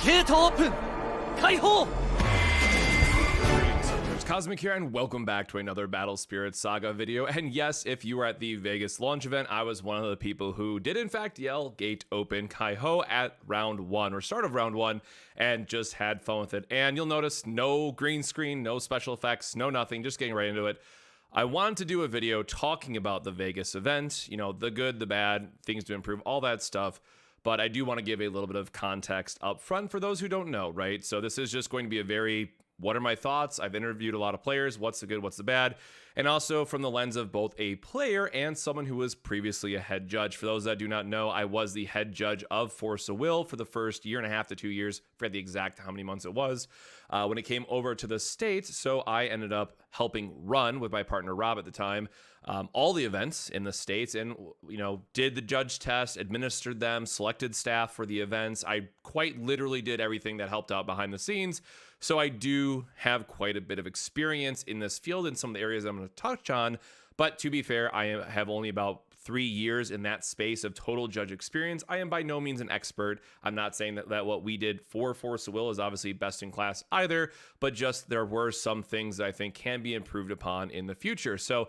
ゲートオープン開放 There's Cosmic here, and welcome back to another Battle Spirits Saga video. And yes, if you were at the Vegas launch event, I was one of the people who did in fact yell Gate Open Kai-Ho at round 1, or start of round 1, and just had fun with it. And you'll notice no green screen, no special effects, no nothing, just getting right into it. I wanted to do a video talking about the Vegas event, you know, the good, the bad, things to improve, all that stuff. But I do want to give a little bit of context up front for those who don't know, right? So this is just going to be a very, what are my thoughts? I've interviewed a lot of players. What's the good? What's the bad? And also from the lens of both a player and someone who was previously a head judge. For those that do not know, I was the head judge of Force of Will for the first 1.5 to 2 years. I forget the exact how many months it was when it came over to the States. So I ended up helping run with my partner Rob at the time all the events in the States, and you know, did the judge test, administered them, selected staff for the events. I quite literally did everything that helped out behind the scenes. So I do have quite a bit of experience in this field in some of the areas I'm going to touch on. But to be fair, I have only about 3 years in that space of total judge experience. I am by no means an expert. I'm not saying that what we did for Force of Will is obviously best in class either, but just there were some things that I think can be improved upon in the future. So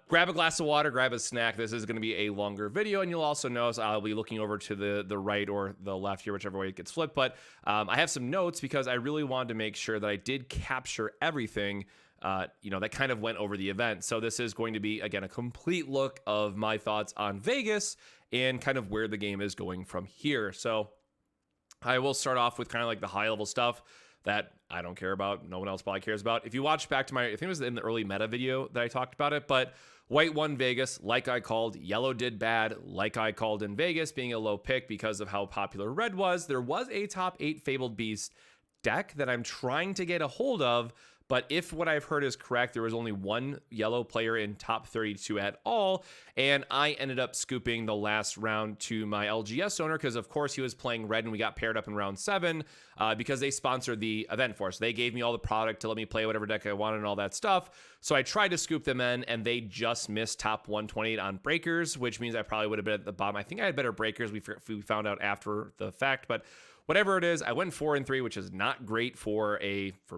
grab a glass of water, grab a snack. This is going to be a longer video, and you'll also notice I'll be looking over to the right or the left here, whichever way it gets flipped. But I have some notes because I really wanted to make sure that I did capture everything you know, that kind of went over the event. So this is going to be, again, a complete look of my thoughts on Vegas and kind of where the game is going from here. So I will start off with kind of like the high level stuff that I don't care about. No one else probably cares about. If you watch back to my, I think it was in the early meta video that I talked about it, but white won Vegas like I called, yellow did bad like I called in Vegas, being a low pick because of how popular red was. There was a top 8 Fabled Beast deck that I'm trying to get a hold of, but if what I've heard is correct, there was only one yellow player in top 32 at all, and I ended up scooping the last round to my LGS owner because, of course, he was playing red, and we got paired up in round 7 because they sponsored the event for us. They gave me all the product to let me play whatever deck I wanted and all that stuff, so I tried to scoop them in, and they just missed top 128 on breakers, which means I probably would have been at the bottom. I think I had better breakers. We found out after the fact, but whatever it is, I went 4-3, which is not great for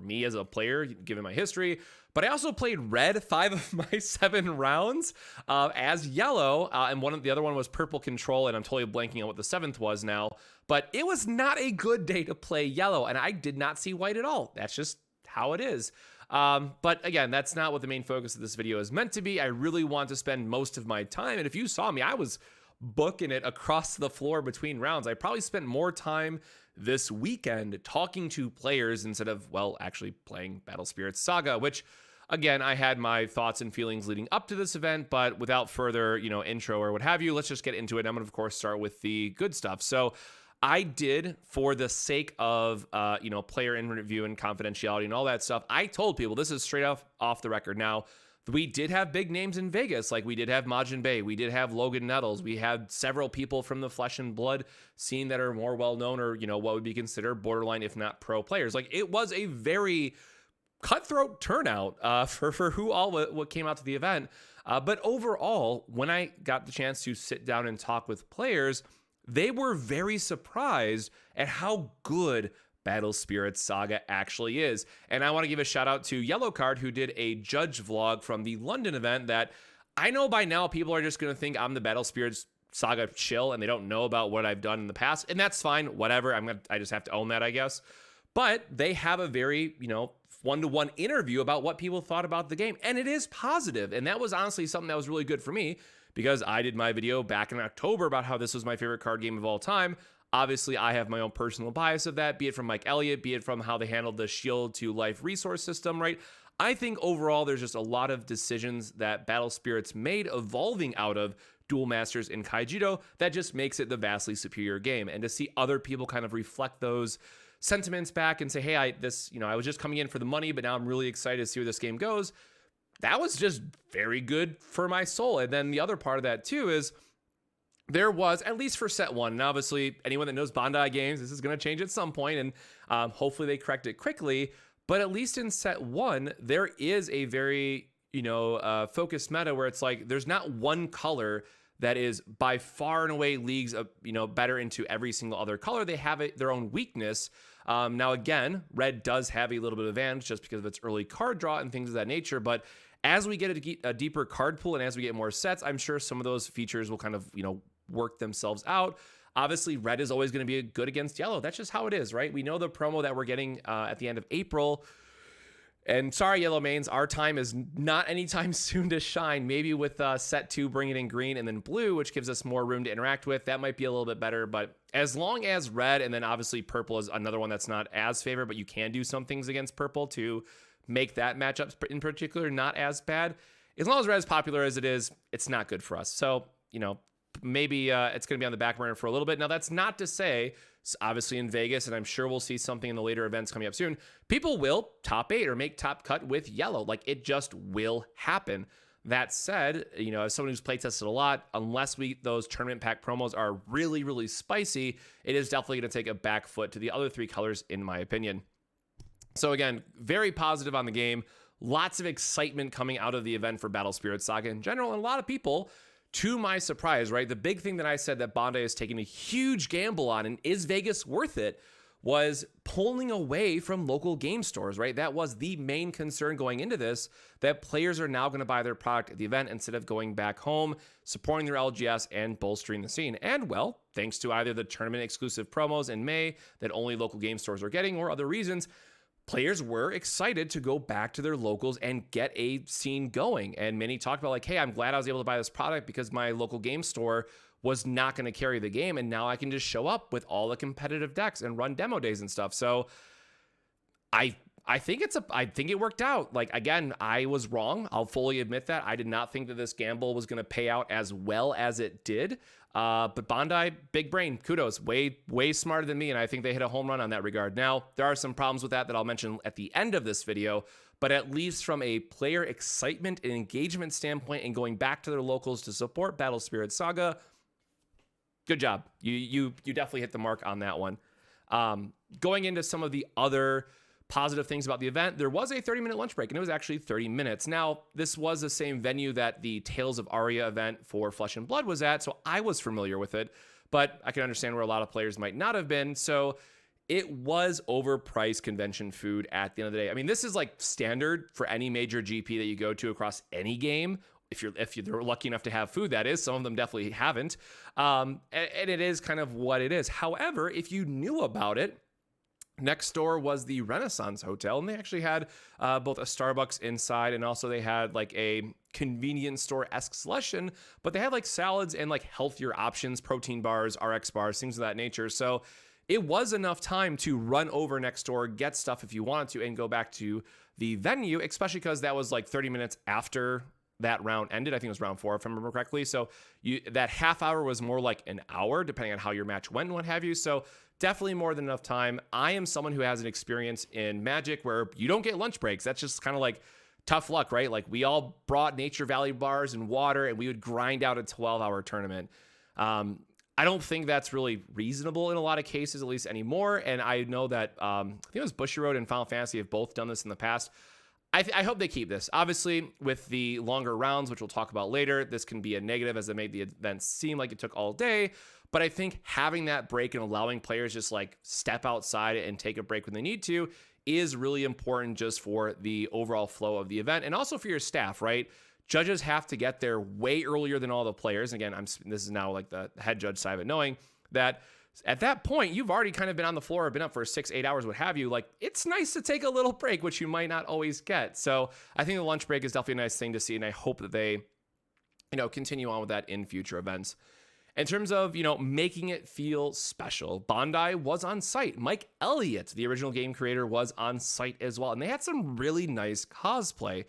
me as a player, given my history. But I also played red 5 of my 7 rounds as yellow, and the other one was purple control, and I'm totally blanking on what the 7th was now. But it was not a good day to play yellow, and I did not see white at all. That's just how it is. But again, that's not what the main focus of this video is meant to be. I really want to spend most of my time, and if you saw me, I was booking it across the floor between rounds. I probably spent more time this weekend talking to players instead of, well, actually playing Battle Spirits Saga, which, again, I had my thoughts and feelings leading up to this event, but without further, you know, intro or what have you, let's just get into it. I'm going to, of course, start with the good stuff. So I did, for the sake of, you know, player interview and confidentiality and all that stuff, I told people, this is straight off the record. Now, we did have big names in Vegas, like we did have Majin Bay, we did have Logan Nettles, we had several people from the Flesh and Blood scene that are more well-known, or, you know, what would be considered borderline, if not pro players. Like, it was a very cutthroat turnout for who all what came out to the event. But overall, when I got the chance to sit down and talk with players, they were very surprised at how good Battle Spirits Saga actually is. And I want to give a shout out to Yellowcard, who did a judge vlog from the London event that I know by now people are just going to think I'm the Battle Spirits Saga chill and they don't know about what I've done in the past. And that's fine, whatever. I just have to own that, I guess. But they have a very, you know, one-to-one interview about what people thought about the game. And it is positive. And that was honestly something that was really good for me because I did my video back in October about how this was my favorite card game of all time. Obviously, I have my own personal bias of that, be it from Mike Elliott, be it from how they handled the shield to life resource system, right? I think overall, there's just a lot of decisions that Battle Spirits made evolving out of Duel Masters and Kaijido that just makes it the vastly superior game. And to see other people kind of reflect those sentiments back and say, hey, I was just coming in for the money, but now I'm really excited to see where this game goes. That was just very good for my soul. And then the other part of that too is, there was, at least for set 1, and obviously anyone that knows Bandai games, this is going to change at some point, and hopefully they correct it quickly, but at least in set 1, there is a very, focused meta where it's like, there's not one color that is by far and away leagues, better into every single other color. They have their own weakness. Now, again, red does have a little bit of advantage just because of its early card draw and things of that nature. But as we get a deeper card pool and as we get more sets, I'm sure some of those features will kind of, work themselves out. Obviously, red is always going to be good against yellow. That's just how it is, right? We know the promo that we're getting at the end of April. And sorry, yellow mains, our time is not anytime soon to shine. Maybe with set 2 bringing in green and then blue, which gives us more room to interact with. That might be a little bit better. But as long as red and then obviously purple is another one that's not as favored, but you can do some things against purple to make that matchup in particular not as bad. As long as red is popular as it is, it's not good for us. So, maybe it's going to be on the back burner for a little bit. Now, that's not to say, obviously in Vegas, and I'm sure we'll see something in the later events coming up soon, people will top 8 or make top cut with yellow. Like, it just will happen. That said, as someone who's play tested a lot, unless those tournament pack promos are really, really spicy, it is definitely going to take a back foot to the other 3 colors, in my opinion. So again, very positive on the game. Lots of excitement coming out of the event for Battle Spirits Saga in general, and a lot of people, to my surprise, right? The big thing that I said that Bandai is taking a huge gamble on, and is Vegas worth it, was pulling away from local game stores, right? That was the main concern going into this, that players are now going to buy their product at the event instead of going back home, supporting their LGS and bolstering the scene. And well, thanks to either the tournament exclusive promos in May that only local game stores are getting or other reasons, players were excited to go back to their locals and get a scene going. And many talked about like, hey, I'm glad I was able to buy this product because my local game store was not going to carry the game. And now I can just show up with all the competitive decks and run demo days and stuff. So I think it worked out. Like, again, I was wrong. I'll fully admit that. I did not think that this gamble was going to pay out as well as it did. But Bandai, big brain, kudos, way smarter than me. And I think they hit a home run on that regard. Now, there are some problems with that I'll mention at the end of this video, but at least from a player excitement and engagement standpoint and going back to their locals to support Battle Spirits Saga, good job. You definitely hit the mark on that one. Going into some of the other positive things about the event, there was a 30-minute lunch break, and it was actually 30 minutes. Now, this was the same venue that the Tales of Aria event for Flesh and Blood was at, so I was familiar with it, but I can understand where a lot of players might not have been. So it was overpriced convention food at the end of the day. I mean, this is like standard for any major GP that you go to across any game. If you're lucky enough to have food, that is. Some of them definitely haven't. And it is kind of what it is. However, if you knew about it, next door was the Renaissance Hotel, and they actually had both a Starbucks inside, and also they had like a convenience store-esque selection, but they had like salads and like healthier options, protein bars, RX bars, things of that nature. So it was enough time to run over next door, get stuff if you wanted to, and go back to the venue, especially because that was like 30 minutes after that round ended. I think it was round 4, if I remember correctly. So that half hour was more like an hour, depending on how your match went and what have you. So definitely more than enough time. I am someone who has an experience in Magic where you don't get lunch breaks. That's just kind of like tough luck, right? Like, we all brought Nature Valley bars and water, and we would grind out a 12-hour tournament. I don't think that's really reasonable in a lot of cases, at least anymore. And I know that I think it was Bushiroad and Final Fantasy have both done this in the past. I hope they keep this. Obviously, with the longer rounds, which we'll talk about later, this can be a negative as it made the event seem like it took all day. But I think having that break and allowing players just like step outside and take a break when they need to is really important just for the overall flow of the event and also for your staff, right? Judges have to get there way earlier than all the players. Again, this is now like the head judge side of it, knowing that at that point, you've already kind of been on the floor or been up for 6-8 hours, what have you. Like, it's nice to take a little break, which you might not always get. So I think the lunch break is definitely a nice thing to see, and I hope that they, continue on with that in future events. In terms of, making it feel special, Bandai was on site. Mike Elliott, the original game creator, was on site as well, and they had some really nice cosplay.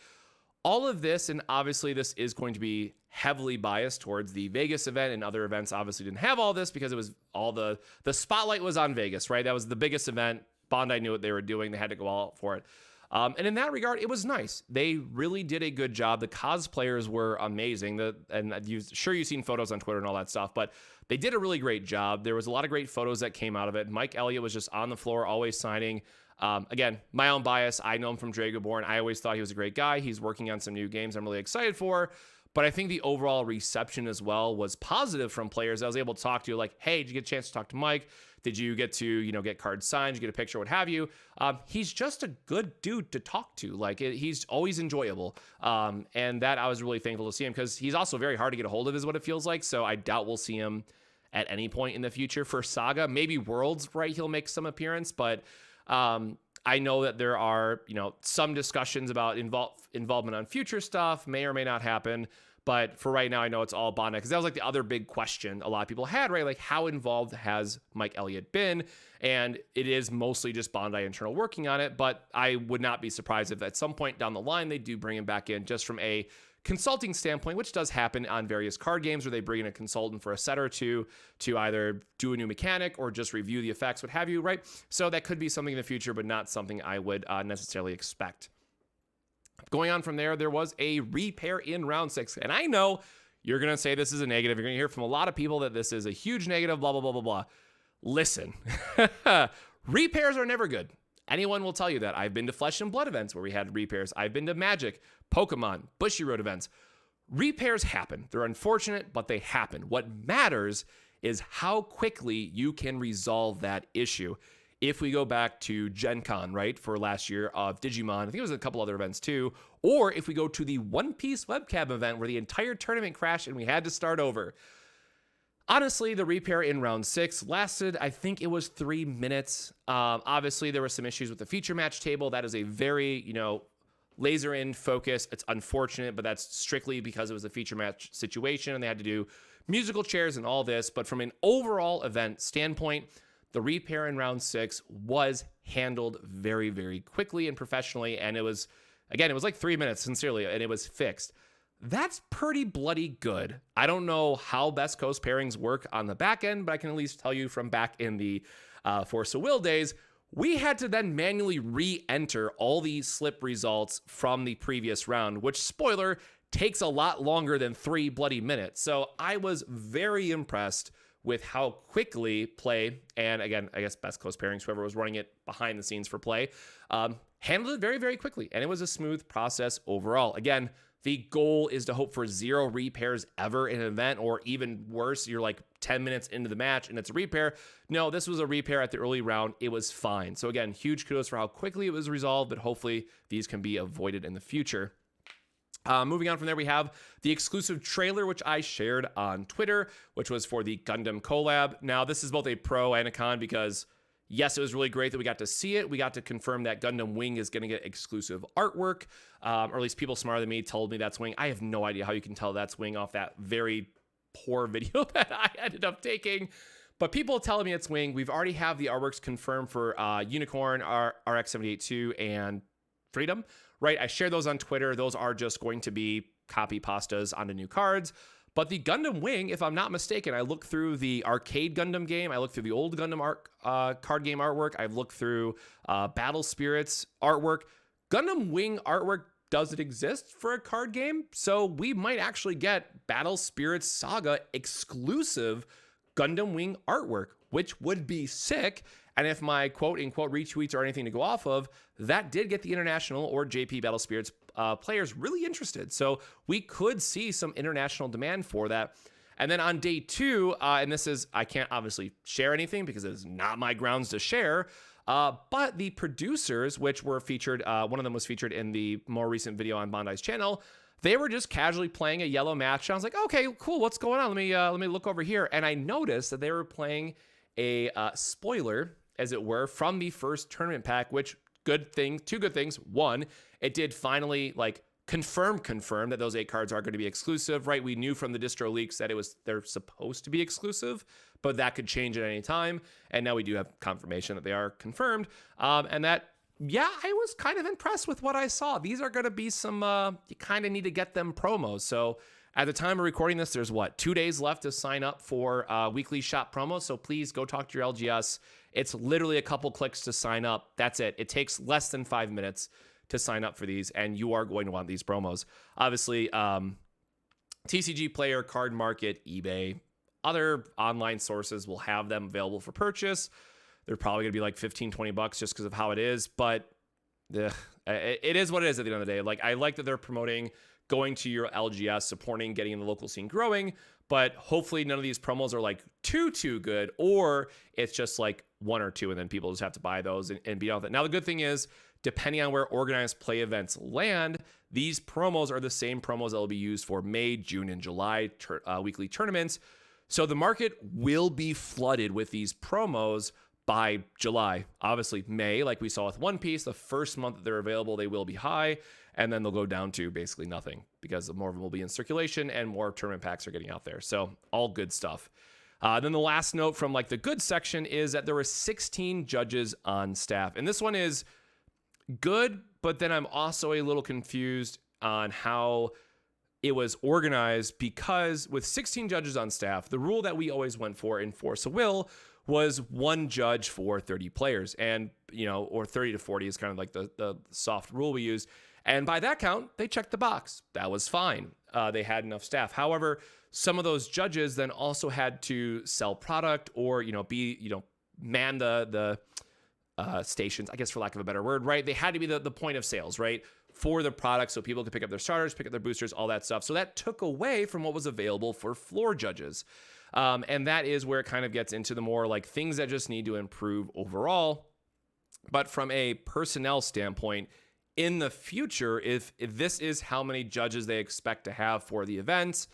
All of this, and obviously this is going to be heavily biased towards the Vegas event, and other events obviously didn't have all this because it was all the spotlight was on Vegas, right? That was the biggest event. Bandai knew what they were doing. They had to go all out for it. And in that regard, it was nice. They really did a good job. The cosplayers were amazing. You've seen photos on Twitter and all that stuff, but they did a really great job. There was a lot of great photos that came out of it. Mike Elliott was just on the floor, always signing. Again, my own bias. I know him from Dragonborn. I always thought he was a great guy. He's working on some new games I'm really excited for. But I think the overall reception as well was positive from players I was able to talk to. Like, hey, did you get a chance to talk to Mike? Did you get to, get cards signed? Did you get a picture, what have you? He's just a good dude to talk to. Like, he's always enjoyable. And that I was really thankful to see him, because he's also very hard to get a hold of is what it feels like. So I doubt we'll see him at any point in the future for Saga. Maybe Worlds, right? He'll make some appearance, but I know that there are, some discussions about involvement on future stuff, may or may not happen. But for right now, I know it's all Bandai, because that was like the other big question a lot of people had, right? Like, how involved has Mike Elliott been? And it is mostly just Bandai internal working on it. But I would not be surprised if at some point down the line, they do bring him back in just from a consulting standpoint, which does happen on various card games where they bring in a consultant for a set or two to either do a new mechanic or just review the effects, what have you, right? So that could be something in the future, but not something I would necessarily expect. Going on from there, there was a repair in round 6. And I know you're going to say this is a negative. You're going to hear from a lot of people that this is a huge negative, blah, blah, blah, blah, blah. Listen, repairs are never good. Anyone will tell you that. I've been to Flesh and Blood events where we had repairs. I've been to Magic, Pokemon, Bushiroad events. Repairs happen. They're unfortunate, but they happen. What matters is how quickly you can resolve that issue. If we go back to Gen Con, right, for last year of Digimon, I think it was a couple other events too, or if we go to the One Piece webcam event where the entire tournament crashed and we had to start over. Honestly, the repair in round 6 lasted, I think it was 3 minutes. Obviously, there were some issues with the feature match table. That is a very, laser in focus. It's unfortunate, but that's strictly because it was a feature match situation and they had to do musical chairs and all this. But from an overall event standpoint, the repair in round 6 was handled very, very quickly and professionally. And it was like 3 minutes, sincerely, and it was fixed. That's pretty bloody good. I don't know how Best Coast pairings work on the back end, but I can at least tell you from back in the Force of Will days, we had to then manually re-enter all the slip results from the previous round, which, spoiler, takes a lot longer than 3 bloody minutes. So I was very impressed with how quickly Play, and again, I guess Best Coast pairings, whoever was running it behind the scenes for Play, handled it very, very quickly. And it was a smooth process overall. Again, the goal is to hope for 0 repairs ever in an event, or even worse, you're like 10 minutes into the match and it's a repair. No, this was a repair at the early round. It was fine. So again, huge kudos for how quickly it was resolved, but hopefully these can be avoided in the future. Moving on from there, we have the exclusive trailer, which I shared on Twitter, which was for the Gundam collab. Now, this is both a pro and a con because, yes, it was really great that we got to see it. We got to confirm that Gundam Wing is going to get exclusive artwork, or at least people smarter than me told me that's Wing. I have no idea how you can tell that's Wing off that very poor video that I ended up taking. But people telling me it's Wing. We've already have the artworks confirmed for Unicorn, RX-782, and Freedom, right? I shared those on Twitter. Those are just going to be copy pastas onto new cards. But the Gundam Wing, if I'm not mistaken, I looked through the arcade Gundam game. I looked through the old Gundam card game artwork. I've looked through Battle Spirits artwork. Gundam Wing artwork doesn't exist for a card game. So we might actually get Battle Spirits Saga exclusive Gundam Wing artwork, which would be sick. And if my quote-unquote retweets are anything to go off of, that did get the international or JP Battle Spirits players really interested. So we could see some international demand for that. And then on day 2, and this is, I can't obviously share anything because it is not my grounds to share, but the producers, which were featured, one of them was featured in the more recent video on Bandai's channel, they were just casually playing a yellow match. I was like, okay, cool, what's going on? Let me look over here. And I noticed that they were playing a spoiler, as it were, from the first tournament pack, which two good things. One, it did finally confirm that those 8 cards are going to be exclusive, right? We knew from the distro leaks that they're supposed to be exclusive, but that could change at any time. And now we do have confirmation that they are confirmed. And that, yeah, I was kind of impressed with what I saw. These are going to be some, you kind of need to get them promos. So at the time of recording this, there's 2 days left to sign up for weekly shop promos. So please go talk to your LGS. It's literally a couple clicks to sign up. That's it. It takes less than 5 minutes to sign up for these, and you are going to want these promos. Obviously, TCG Player, Card Market, eBay, other online sources will have them available for purchase. They're probably going to be like $15-20 just because of how it is, but it is what it is at the end of the day. I like that they're promoting going to your LGS, supporting, getting the local scene growing. But hopefully none of these promos are like too good, or it's just like one or two, and then people just have to buy those and be on that. Now, the good thing is, depending on where organized play events land, these promos are the same promos that will be used for May, June, and July weekly tournaments. So the market will be flooded with these promos by July. Obviously, May, like we saw with One Piece, the first month that they're available, they will be high, and then they'll go down to basically nothing because more of them will be in circulation and more tournament packs are getting out there. So all good stuff. Then the last note from like the good section is that there were 16 judges on staff. And this one is good, but then I'm also a little confused on how it was organized, because with 16 judges on staff, the rule that we always went for in Force of Will was one judge for 30 players, and or 30 to 40 is kind of like the soft rule we use. And by that count, they checked the box. That was fine. They had enough staff. However, some of those judges then also had to sell product or man the stations, I guess, for lack of a better word, right? They had to be the point of sales, right, for the product, so people could pick up their starters, pick up their boosters, all that stuff. So that took away from what was available for floor judges. And that is where it kind of gets into the more like things that just need to improve overall. But from a personnel standpoint, in the future, if this is how many judges they expect to have for the events,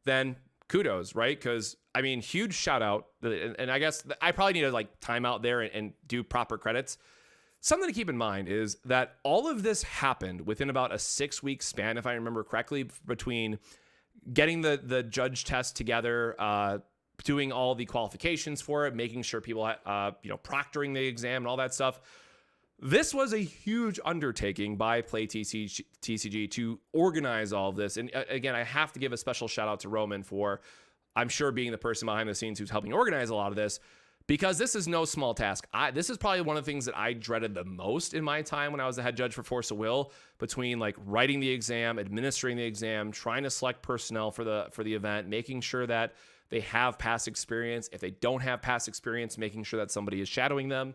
then kudos, right? Because I mean, huge shout out. And I guess I probably need to like time out there and do proper credits. Something to keep in mind is that all of this happened within about a 6-week span, if I remember correctly, between getting the judge test together, doing all the qualifications for it, making sure people, proctoring the exam and all that stuff. This was a huge undertaking by Play TCG to organize all of this. And again, I have to give a special shout out to Roman for, I'm sure, being the person behind the scenes who's helping organize a lot of this, because this is no small task. This is probably one of the things that I dreaded the most in my time when I was the head judge for Force of Will, between like writing the exam, administering the exam, trying to select personnel for the event, making sure that they have past experience. If they don't have past experience, making sure that somebody is shadowing them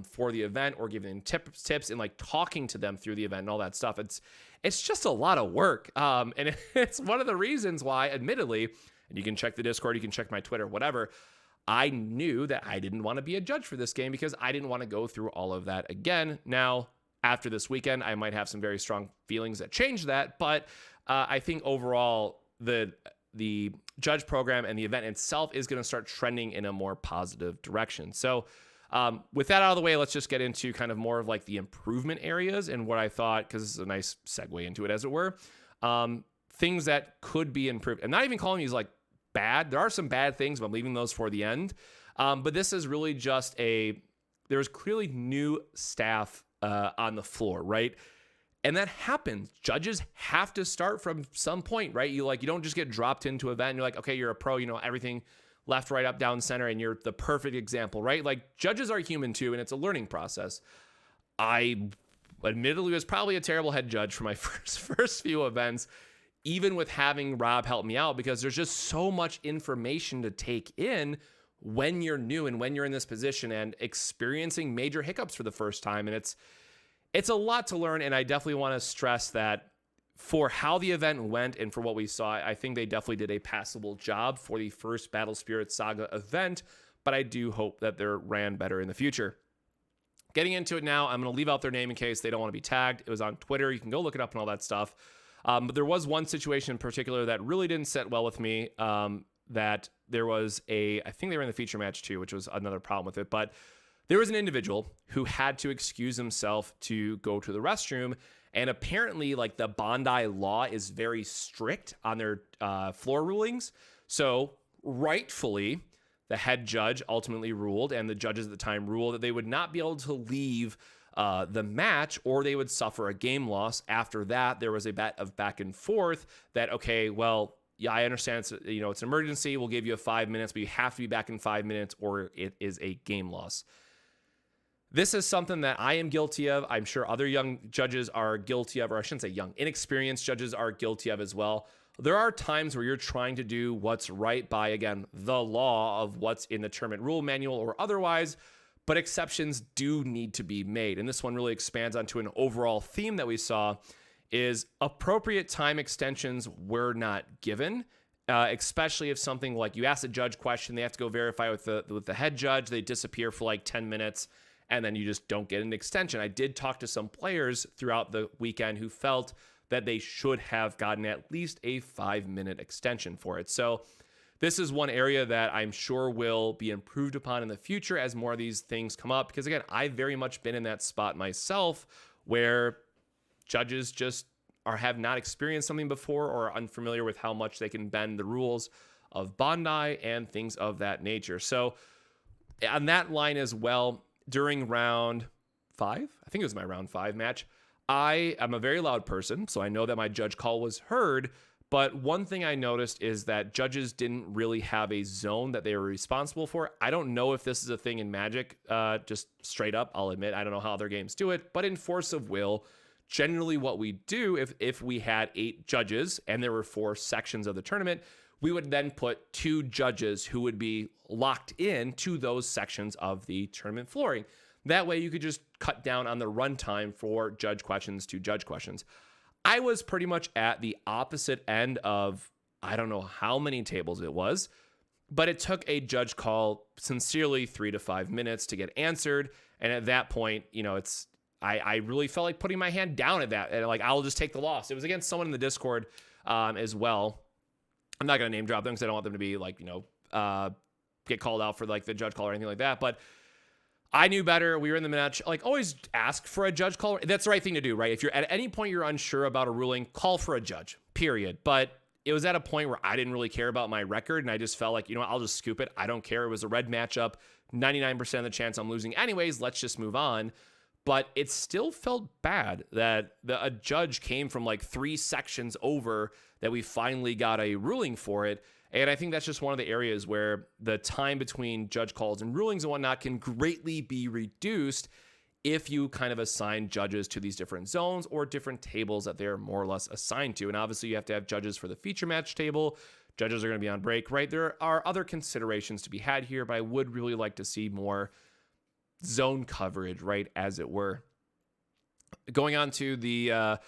for the event or giving them tips and like talking to them through the event and all that stuff. It's just a lot of work. And it's one of the reasons why, admittedly, and you can check the Discord, you can check my Twitter, whatever, I knew that I didn't want to be a judge for this game because I didn't want to go through all of that again. Now, after this weekend, I might have some very strong feelings that change that, but I think overall the judge program and the event itself is going to start trending in a more positive direction. So with that out of the way, let's just get into kind of more of like the improvement areas and what I thought, because this is a nice segue into it, as it were, things that could be improved. I'm not even calling these like bad. There are some bad things, but I'm leaving those for the end. But this is really just there's clearly new staff on the floor, right? And that happens. Judges have to start from some point, right? You don't just get dropped into an event and you're like, okay, you're a pro, everything left, right, up, down, center, and you're the perfect example, right? Like, judges are human too, and it's a learning process. I admittedly was probably a terrible head judge for my first few events, even with having Rob help me out, because there's just so much information to take in when you're new and when you're in this position and experiencing major hiccups for the first time. And it's a lot to learn. And I definitely want to stress that for how the event went and for what we saw, I think they definitely did a passable job for the first Battle Spirits Saga event, but I do hope that they're ran better in the future. Getting into it now, I'm going to leave out their name in case they don't want to be tagged. It was on Twitter. You can go look it up and all that stuff. But there was one situation in particular that really didn't sit well with me, that there was I think they were in the feature match too, which was another problem with it. But there was an individual who had to excuse himself to go to the restroom. And apparently, like, the Bondi law is very strict on their floor rulings. So rightfully, the head judge ultimately ruled, and the judges at the time ruled, that they would not be able to leave the match, or they would suffer a game loss. After that, there was a bet of back and forth that, okay, well, yeah, I understand it's an emergency. We'll give you 5 minutes, but you have to be back in 5 minutes, or it is a game loss. This is something that I am guilty of. I'm sure other young judges are guilty of, or I shouldn't say young, inexperienced judges are guilty of as well. There are times where you're trying to do what's right by, again, the law of what's in the tournament rule manual or otherwise, but exceptions do need to be made. And this one really expands onto an overall theme that we saw is appropriate time extensions were not given, especially if something like you ask a judge question, they have to go verify with the head judge, they disappear for like 10 minutes, and then you just don't get an extension. I did talk to some players throughout the weekend who felt that they should have gotten at least a 5-minute extension for it. So this is one area that I'm sure will be improved upon in the future as more of these things come up. Because again, I've very much been in that spot myself where judges just have not experienced something before or are unfamiliar with how much they can bend the rules of Bandai and things of that nature. So on that line as well, during round 5, I think it was my round 5 match, I am a very loud person, so I know that my judge call was heard. But one thing I noticed is that judges didn't really have a zone that they were responsible for. I don't know if this is a thing in Magic, just straight up, I'll admit, I don't know how other games do it, but in Force of Will, generally what we do, if we had 8 judges and there were 4 sections of the tournament, we would then put 2 judges who would be locked in to those sections of the tournament flooring. That way you could just cut down on the runtime for judge questions to judge questions. I was pretty much at the opposite end of, I don't know how many tables it was, but it took a judge call sincerely 3 to 5 minutes to get answered. And at that point, you know, I really felt like putting my hand down at that. And like, I'll just take the loss. It was against someone in the Discord as well. I'm not going to name drop them because I don't want them to be like, you know, get called out for like the judge call or anything like that. But I knew better. We were in the match. Like, always ask for a judge call. That's the right thing to do, right? If you're at any point you're unsure about a ruling, call for a judge, period. But it was at a point where I didn't really care about my record, and I just felt like, you know what, I'll just scoop it. I don't care. It was a red matchup. 99% of the chance I'm losing anyways. Let's just move on. But it still felt bad that a judge came from like 3 sections over that we finally got a ruling for it. And I think that's just one of the areas where the time between judge calls and rulings and whatnot can greatly be reduced if you kind of assign judges to these different zones or different tables that they're more or less assigned to. And obviously you have to have judges for the feature match table. Judges are going to be on break, right? There are other considerations to be had here, but I would really like to see more zone coverage, right, as it were. Going on to the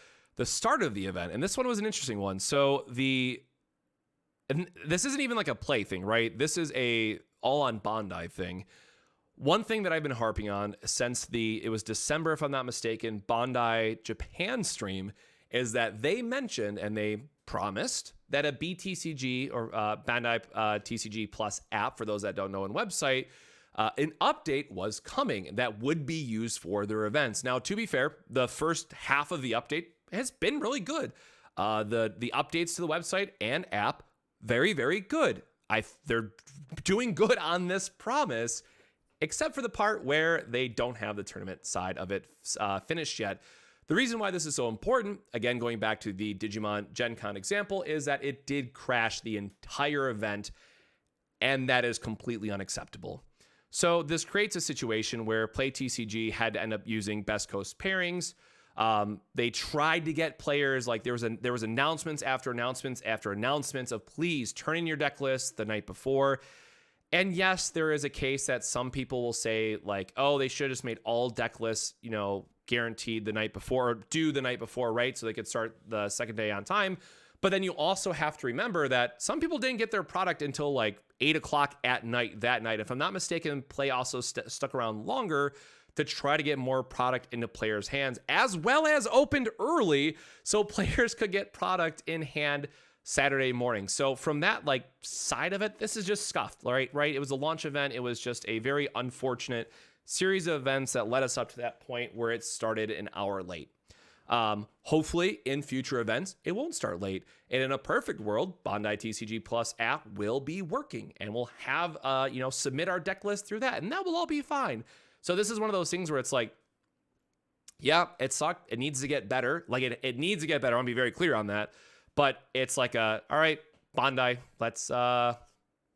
start of the event, and this one was an interesting one. So and this isn't even like a play thing, right? This is a all on Bandai thing. One thing that I've been harping on since it was December, if I'm not mistaken, Bandai Japan stream, is that they mentioned and they promised that a BTCG or Bandai TCG Plus app, for those that don't know, and website, an update was coming that would be used for their events. Now, to be fair, the first half of the update has been really good. The updates to the website and app, very, very good. They're doing good on this promise, except for the part where they don't have the tournament side of it finished yet. The reason why this is so important, again, going back to the Digimon Gen Con example, is that it did crash the entire event, and that is completely unacceptable. So this creates a situation where Play TCG had to end up using Best Coast pairings. They tried to get players, like there was announcements after announcements after announcements of please turn in your deck list the night before. And yes, there is a case that some people will say like, oh, they should have just made all deck lists, you know, guaranteed the night before, or due the night before, right? So they could start the second day on time. But then you also have to remember that some people didn't get their product until like 8 o'clock at night that night. If I'm not mistaken, Play also stuck around longer to try to get more product into players' hands, as well as opened early so players could get product in hand Saturday morning. So from that like side of it, this is just scuffed, right? It was a launch event. It was just a very unfortunate series of events that led us up to that point where it started an hour late. Hopefully in future events, it won't start late. And in a perfect world, Bandai TCG Plus app will be working and we'll have, submit our deck list through that, and that will all be fine. So this is one of those things where it's like, yeah, it sucked. It needs to get better. Like it needs to get better. I want to be very clear on that. But it's like, all right, Bandai, let's,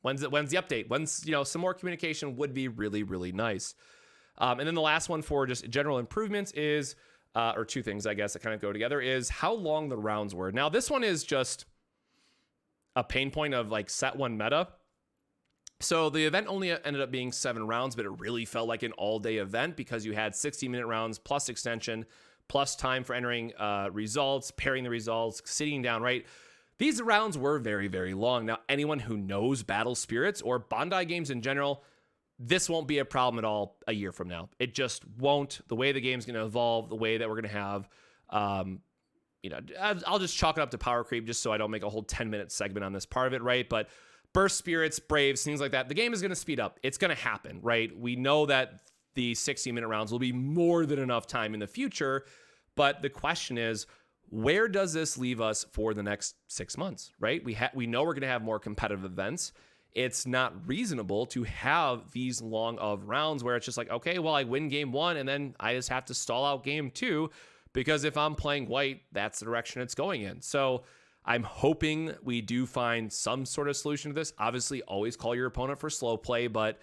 when's the update? Some more communication would be really, really nice. And then the last one for just general improvements is, or two things, I guess, that kind of go together, is how long the rounds were. Now, this one is just a pain point of like set one meta. So the event only ended up being 7 rounds, but it really felt like an all-day event because you had 60-minute rounds plus extension plus time for entering results, pairing the results, sitting down, right? These rounds were very, very long. Now, anyone who knows Battle Spirits or Bandai games in general, this won't be a problem at all a year from now. It just won't. The way the game's going to evolve, the way that we're going to have, I'll just chalk it up to power creep just so I don't make a whole 10-minute segment on this part of it, right? But burst spirits, braves, things like that, the game is going to speed up. It's going to happen, right? We know that the 60-minute rounds will be more than enough time in the future, but the question is, where does this leave us for the next 6 months, right? We know we're going to have more competitive events. It's not reasonable to have these long of rounds where it's just like, okay, well, I win game 1 and then I just have to stall out game 2 because if I'm playing white, that's the direction it's going in. So I'm hoping we do find some sort of solution to this. Obviously, always call your opponent for slow play, but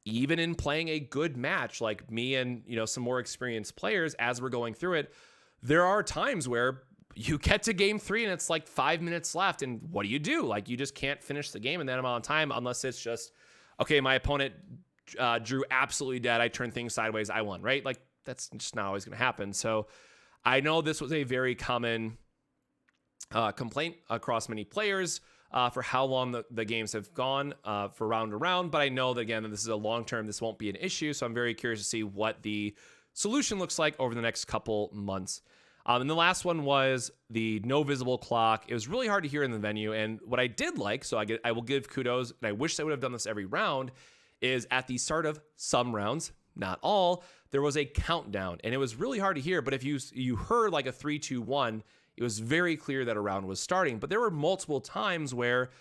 even in playing a good match, like me and, some more experienced players, as we're going through it, there are times where you get to game 3 and it's like 5 minutes left. And what do? Like, you just can't finish the game in that amount of time unless it's just, okay, my opponent drew absolutely dead. I turned things sideways. I won, right? Like, that's just not always going to happen. So I know this was a very common complaint across many players for how long the games have gone for round to round. But I know that, again, that this is a long term. This won't be an issue. So I'm very curious to see what the solution looks like over the next couple months. And the last one was the no visible clock. It was really hard to hear in the venue. And what I did like, so I will give kudos, and I wish they would have done this every round, is at the start of some rounds, not all, there was a countdown. And it was really hard to hear. But if you heard like a 3, 2, 1, it was very clear that a round was starting. But there were multiple times where,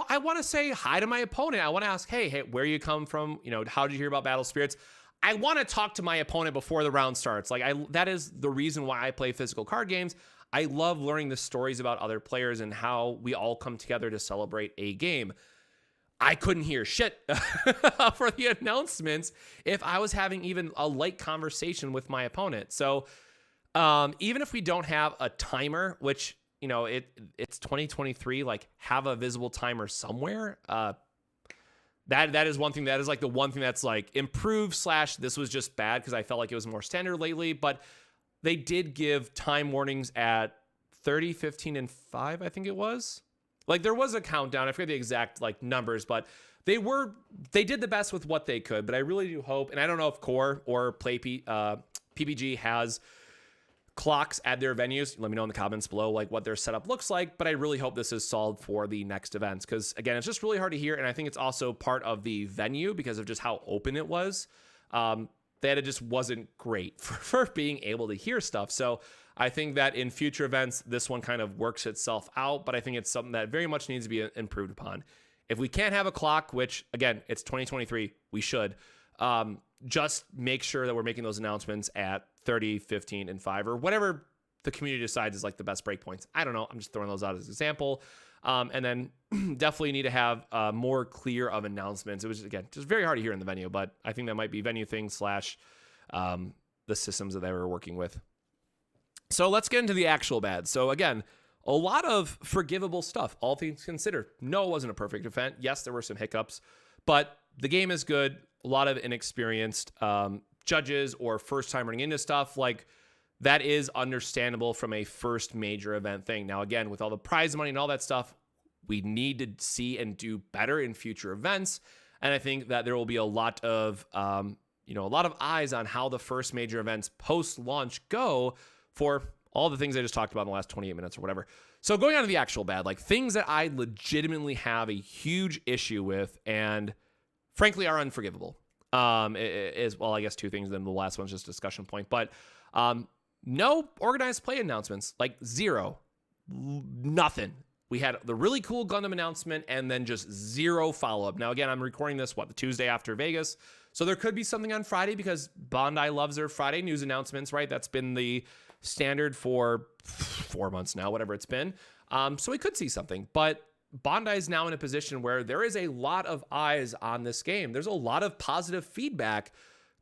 I want to say hi to my opponent. I want to ask, hey, where you come from? How did you hear about Battle Spirits? I want to talk to my opponent before the round starts. That is the reason why I play physical card games. I love learning the stories about other players and how we all come together to celebrate a game. I couldn't hear shit for the announcements if I was having even a light conversation with my opponent. So even if we don't have a timer, which, it's 2023, like, have a visible timer somewhere. That is one thing. That is like the one thing that's like improved / this was just bad because I felt like it was more standard lately. But they did give time warnings at 30, 15, and 5, I think it was. Like, there was a countdown. I forget the exact like numbers, but they did the best with what they could. But I really do hope, and I don't know if Core or PPG has clocks at their venues. Let me know in the comments below like what their setup looks like, but I really hope this is solved for the next events, because again, it's just really hard to hear, and I think it's also part of the venue because of just how open it was, that it just wasn't great for being able to hear stuff. So I think that in future events this one kind of works itself out, but I think it's something that very much needs to be improved upon. If we can't have a clock, which again, it's 2023, we should just make sure that we're making those announcements at 30, 15, and 5, or whatever the community decides is like the best breakpoints. I don't know. I'm just throwing those out as an example. And then definitely need to have more clear of announcements. It was, again, just very hard to hear in the venue, but I think that might be venue things / the systems that they were working with. So let's get into the actual bad. So again, a lot of forgivable stuff, all things considered. No, it wasn't a perfect event. Yes, there were some hiccups, but the game is good. A lot of inexperienced judges or first time running into stuff, like, that is understandable from a first major event thing. Now, again, with all the prize money and all that stuff, we need to see and do better in future events. And I think that there will be a lot of, eyes on how the first major events post-launch go for all the things I just talked about in the last 28 minutes or whatever. So going on to the actual bad, like things that I legitimately have a huge issue with and frankly are unforgivable. Is, well, I guess two things, then the last one's just a discussion point, but no organized play announcements, like zero, nothing. We had the really cool Gundam announcement and then just zero follow-up. Now, again, I'm recording this, the Tuesday after Vegas, so there could be something on Friday because Bandai loves their Friday news announcements, right? That's been the standard for 4 months now, whatever it's been. So we could see something, but Bandai is now in a position where there is a lot of eyes on this game. There's a lot of positive feedback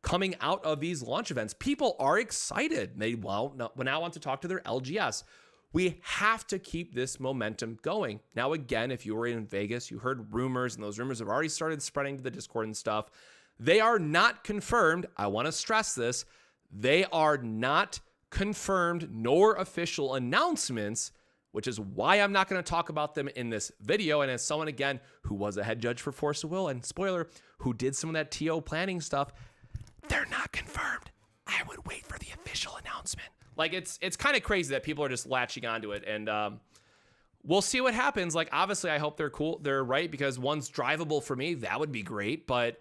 coming out of these launch events. People are excited. They now want to talk to their LGS. We have to keep this momentum going. Now, again, if you were in Vegas, you heard rumors, and those rumors have already started spreading to the Discord and stuff. They are not confirmed. I want to stress this. They are not confirmed nor official announcements, which is why I'm not going to talk about them in this video. And as someone, again, who was a head judge for Force of Will, and spoiler, who did some of that TO planning stuff, they're not confirmed. I would wait for the official announcement. Like, it's kind of crazy that people are just latching onto it. And we'll see what happens. Like, obviously, I hope they're cool. They're right, because one's drivable for me. That would be great. But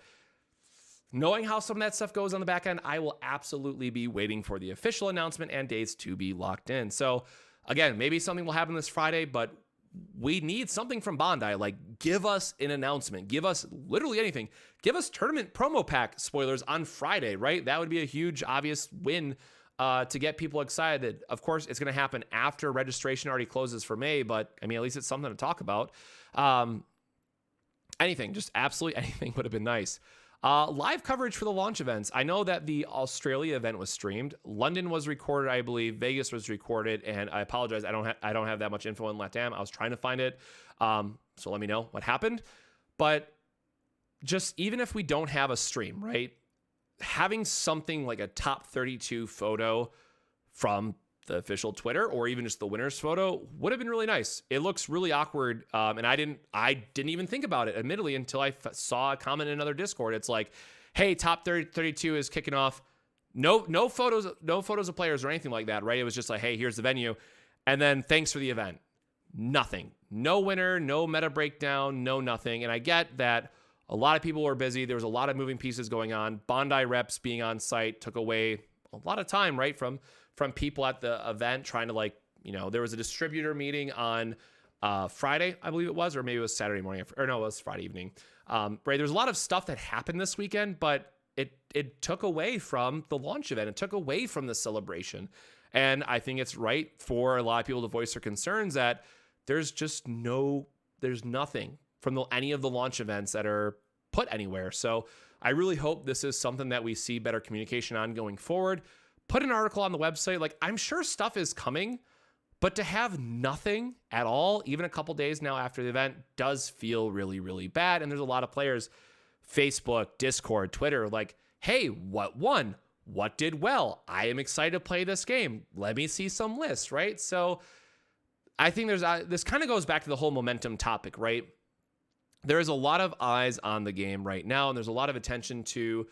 knowing how some of that stuff goes on the back end, I will absolutely be waiting for the official announcement and dates to be locked in. So, again, maybe something will happen this Friday, but we need something from Bandai. Like, give us an announcement. Give us literally anything. Give us tournament promo pack spoilers on Friday, right? That would be a huge, obvious win to get people excited. Of course, it's going to happen after registration already closes for May, but I mean, at least it's something to talk about. Anything, just absolutely anything would have been nice. Live coverage for the launch events. I know that the Australia event was streamed. London was recorded, I believe. Vegas was recorded, and I apologize. I don't have that much info on LATAM. I was trying to find it, so let me know what happened. But just even if we don't have a stream, right? Having something like a top 32 photo from the official Twitter, or even just the winner's photo, would have been really nice. It looks really awkward, and I didn't even think about it, admittedly, until I saw a comment in another Discord. It's like, hey, top 32 is kicking off. No photos of players or anything like that, right? It was just like, hey, here's the venue, and then thanks for the event. Nothing. No winner, no meta breakdown, no nothing. And I get that a lot of people were busy. There was a lot of moving pieces going on. Bandai reps being on site took away a lot of time, right, from people at the event trying to, there was a distributor meeting on Friday, I believe it was, or maybe it was Saturday morning, or no, it was Friday evening. Right, there's a lot of stuff that happened this weekend, but it took away from the launch event. It took away from the celebration. And I think it's right for a lot of people to voice their concerns that there's nothing from any of the launch events that are put anywhere. So I really hope this is something that we see better communication on going forward. Put an article on the website. Like, I'm sure stuff is coming, but to have nothing at all, even a couple days now after the event, does feel really, really bad. And there's a lot of players, Facebook, Discord, Twitter, like, hey, what won? What did well? I am excited to play this game. Let me see some lists, right? So I think this kind of goes back to the whole momentum topic, right? There's a lot of eyes on the game right now, and there's a lot of attention to,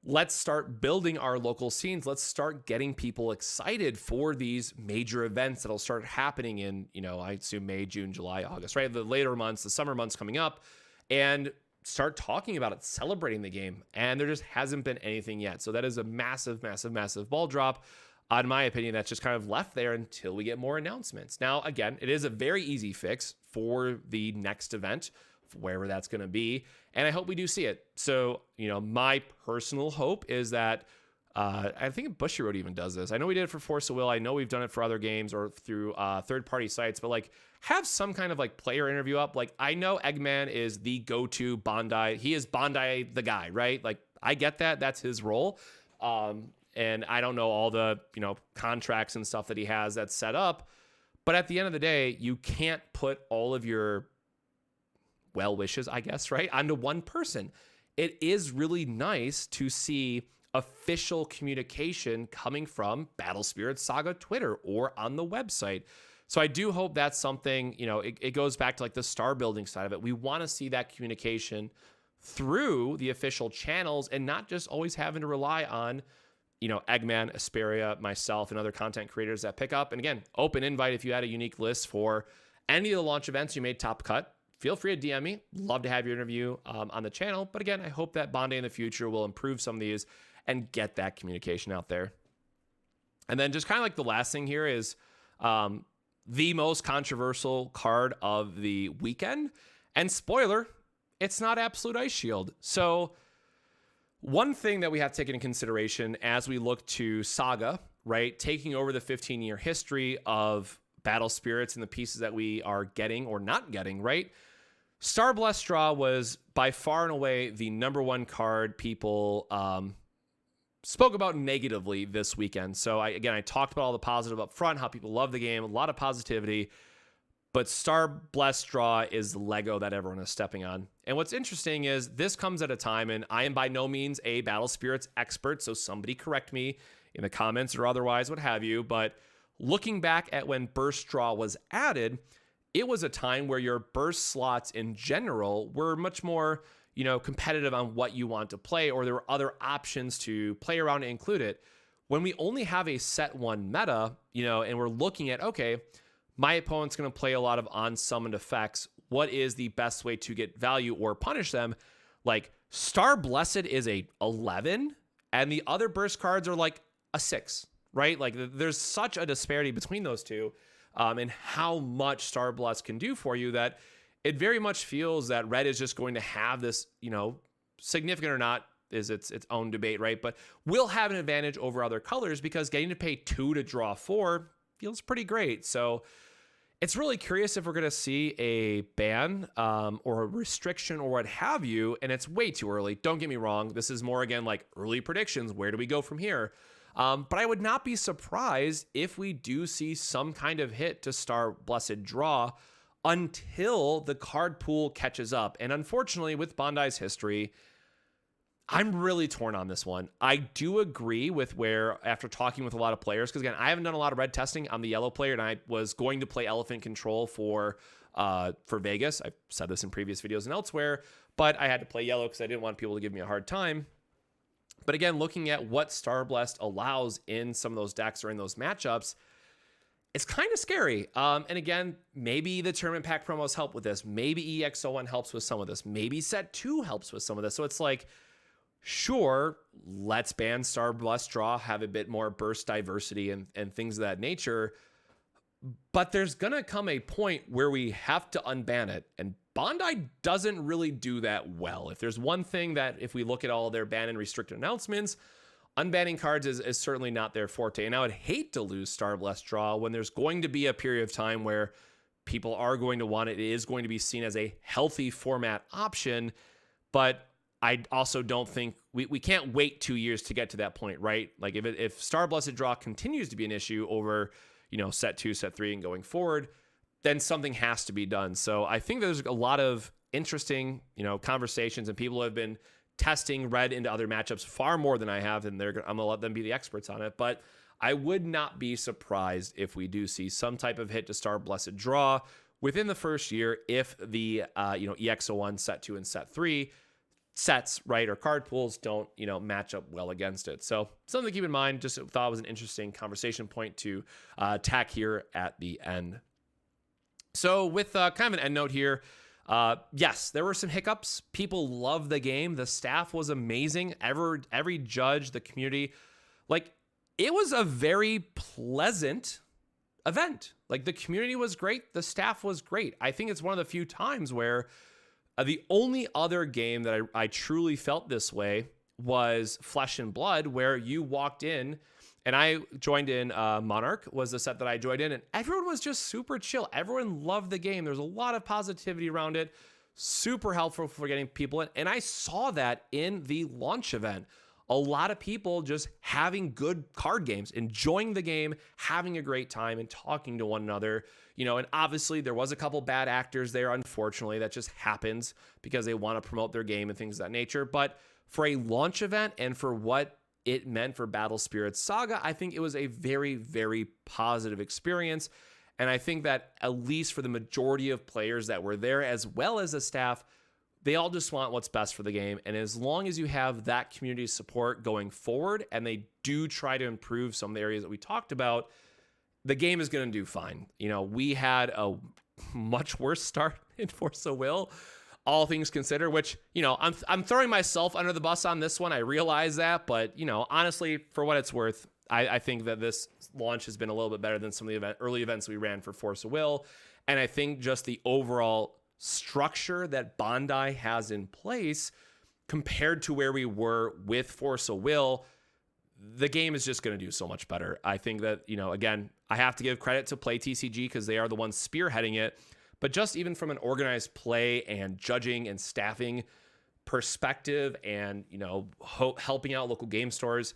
let's start building our local scenes. Let's start getting people excited for these major events that'll start happening in, I assume May, June, July, August, right? The later months, the summer months coming up, and start talking about it, celebrating the game. And there just hasn't been anything yet. So that is a massive, massive, massive ball drop. In my opinion, that's just kind of left there until we get more announcements. Now, again, it is a very easy fix for the next event, wherever that's going to be. And I hope we do see it. So, my personal hope is that, I think Bushiroad even does this. I know we did it for Force of Will. I know we've done it for other games or through third-party sites, but have some kind of player interview up. I know Eggman is the go-to Bandai. He is Bandai the guy, right? I get that. That's his role. And I don't know all the, contracts and stuff that he has that's set up. But at the end of the day, you can't put all of your well wishes, I guess, right, onto one person. It is really nice to see official communication coming from Battle Spirits Saga Twitter or on the website. So I do hope that's something, it goes back to the star building side of it. We want to see that communication through the official channels and not just always having to rely on, Eggman, Asperia, myself, and other content creators that pick up. And again, open invite if you had a unique list for any of the launch events you made top cut. Feel free to DM me. Love to have your interview on the channel. But again, I hope that Bandai in the future will improve some of these and get that communication out there. And then just kind of the last thing here is the most controversial card of the weekend. And spoiler, it's not Absolute Ice Shield. So one thing that we have to take into consideration as we look to Saga, right, taking over the 15-year history of Battle Spirits and the pieces that we are getting or not getting, right? Star Blessed Straw was by far and away the number one card people spoke about negatively this weekend. So I talked about all the positive up front, how people love the game, a lot of positivity. but Star Blessed Draw is the Lego that everyone is stepping on. And what's interesting is this comes at a time, and I am by no means a Battle Spirits expert, so somebody correct me in the comments or otherwise, what have you. But looking back at when Burst Draw was added, it was a time where your burst slots in general were much more, competitive on what you want to play, or there were other options to play around and include it. When we only have a set one meta, and we're looking at, okay, my opponent's going to play a lot of unsummoned effects. What is the best way to get value or punish them? Like Star Blessed is a 11 and the other burst cards are like a 6, right? Like there's such a disparity between those two and how much Star Blessed can do for you that it very much feels that red is just going to have this, significant or not is its own debate, right? But will have an advantage over other colors because getting to pay 2 to draw 4 feels pretty great. So it's really curious if we're going to see a ban or a restriction or what have you, and it's way too early. Don't get me wrong. This is more, again, like early predictions. Where do we go from here? But I would not be surprised if we do see some kind of hit to Star Blessed Draw until the card pool catches up. And unfortunately, with Bandai's history, I'm really torn on this one. I do agree with where, after talking with a lot of players, because again, I haven't done a lot of red testing. I'm the yellow player, and I was going to play Elephant Control for Vegas. I've said this in previous videos and elsewhere, but I had to play yellow because I didn't want people to give me a hard time. But again, looking at what Star Blessed allows in some of those decks or in those matchups, it's kind of scary. And again, maybe the tournament pack promos help with this. Maybe EX01 helps with some of this. Maybe set 2 helps with some of this. So it's like, sure, let's ban Star Blessed Draw, have a bit more burst diversity and things of that nature. But there's going to come a point where we have to unban it. And Bandai doesn't really do that well. If there's one thing that, if we look at all their ban and restricted announcements, unbanning cards is certainly not their forte. And I would hate to lose Star Blessed Draw when there's going to be a period of time where people are going to want it. It is going to be seen as a healthy format option. But I also don't think we can't wait 2 years to get to that point, right? Like if Star Blessed Draw continues to be an issue over, set 2, set 3, and going forward, then something has to be done. So I think there's a lot of interesting, conversations, and people have been testing red into other matchups far more than I have, and I'm gonna let them be the experts on it. But I would not be surprised if we do see some type of hit to Star Blessed Draw within the first year if the EX01 set 2 and set 3 sets, right, or card pools don't, match up well against it. So something to keep in mind. Just thought it was an interesting conversation point to tack here at the end. So with kind of an end note here, yes, there were some hiccups. People love the game. The staff was amazing. Every judge, the community, like it was a very pleasant event. Like the community was great. The staff was great. I think it's one of the few times where the only other game that I truly felt this way was Flesh and Blood, where you walked in, and I joined in. Monarch was the set that I joined in, and everyone was just super chill. Everyone loved the game. There's a lot of positivity around it. Super helpful for getting people in. And I saw that in the launch event. A lot of people just having good card games, enjoying the game, having a great time, and talking to one another. And obviously there was a couple bad actors there, unfortunately. That just happens because they want to promote their game and things of that nature. But for a launch event and for what it meant for Battle Spirits Saga, I think it was a very, very positive experience. And I think that at least for the majority of players that were there, as well as the staff, they all just want what's best for the game. And as long as you have that community support going forward, and they do try to improve some of the areas that we talked about, the game is going to do fine. We had a much worse start in Force of Will, all things considered, which, I'm throwing myself under the bus on this one. I realize that, but, honestly, for what it's worth, I think that this launch has been a little bit better than some of the early events we ran for Force of Will. And I think just the overall structure that Bandai has in place compared to where we were with Force of Will, the game is just going to do so much better. I think that, again, I have to give credit to Play TCG because they are the ones spearheading it. But just even from an organized play and judging and staffing perspective and, helping out local game stores,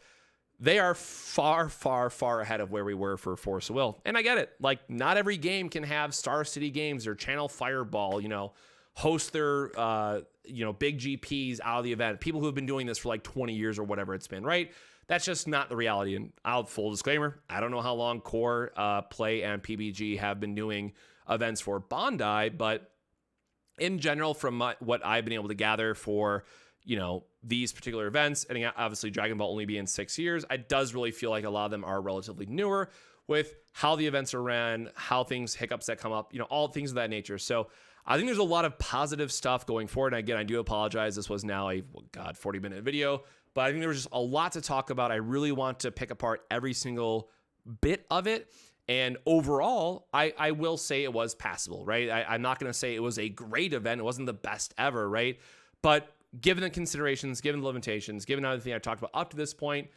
they are far, far, far ahead of where we were for Force of Will. And I get it. Like, not every game can have Star City Games or Channel Fireball, host their, big GPs out of the event. People who have been doing this for like 20 years or whatever it's been, right? That's just not the reality. And full disclaimer, I don't know how long Core, Play, and PBG have been doing events for Bondi, but in general, from what I've been able to gather for, these particular events, and obviously Dragon Ball only being 6 years, it does really feel like a lot of them are relatively newer with how the events are ran, how hiccups that come up, all things of that nature. So I think there's a lot of positive stuff going forward. And again, I do apologize. This was now a 40-minute video, but I think there was just a lot to talk about. I really want to pick apart every single bit of it. And overall, I will say it was passable, right? I'm not going to say it was a great event. It wasn't the best ever, right? But given the considerations, given the limitations, given everything I talked about up to this point,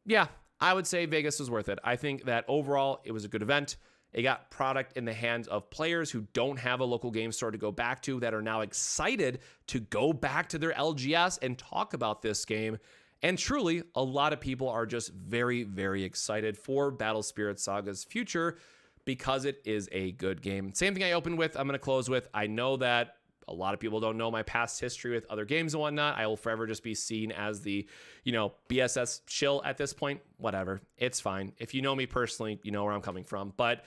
yeah, I would say Vegas was worth it. I think that overall, it was a good event. It got product in the hands of players who don't have a local game store to go back to, that are now excited to go back to their LGS and talk about this game. And truly, a lot of people are just very, very excited for Battle Spirits Saga's future because it is a good game. Same thing I opened with, I'm going to close with. I know that a lot of people don't know my past history with other games and whatnot. I will forever just be seen as the, BSS shill at this point. Whatever. It's fine. If you know me personally, you know where I'm coming from. But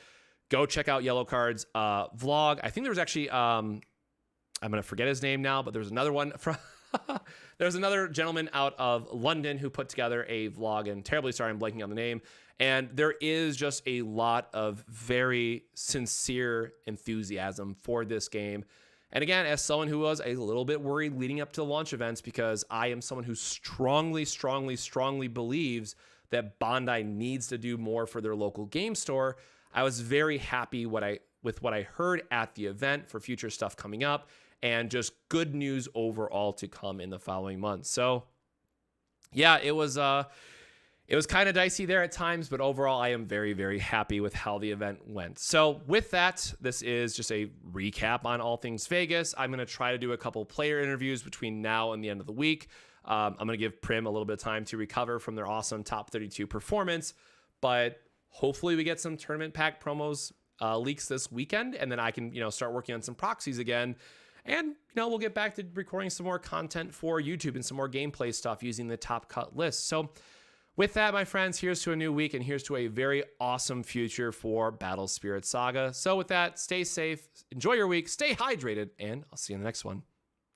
go check out Yellow Card's vlog. I think there was actually, I'm going to forget his name now, but there was another one from... There's another gentleman out of London who put together a vlog, and terribly sorry I'm blanking on the name. And there is just a lot of very sincere enthusiasm for this game. And again, as someone who was a little bit worried leading up to the launch events, because I am someone who strongly, strongly, strongly believes that Bondi needs to do more for their local game store, I was very happy with what I heard at the event for future stuff coming up, and just good news overall to come in the following months. So yeah, it was kind of dicey there at times, but overall I am very, very happy with how the event went. So with that, this is just a recap on all things Vegas. I'm going to try to do a couple player interviews between now and the end of the week. I'm going to give Prim a little bit of time to recover from their awesome top 32 performance, but hopefully we get some tournament pack promos leaks this weekend, and then I can, start working on some proxies again. And, we'll get back to recording some more content for YouTube and some more gameplay stuff using the Top Cut list. So with that, my friends, here's to a new week, and here's to a very awesome future for Battle Spirits Saga. So with that, stay safe, enjoy your week, stay hydrated, and I'll see you in the next one.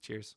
Cheers.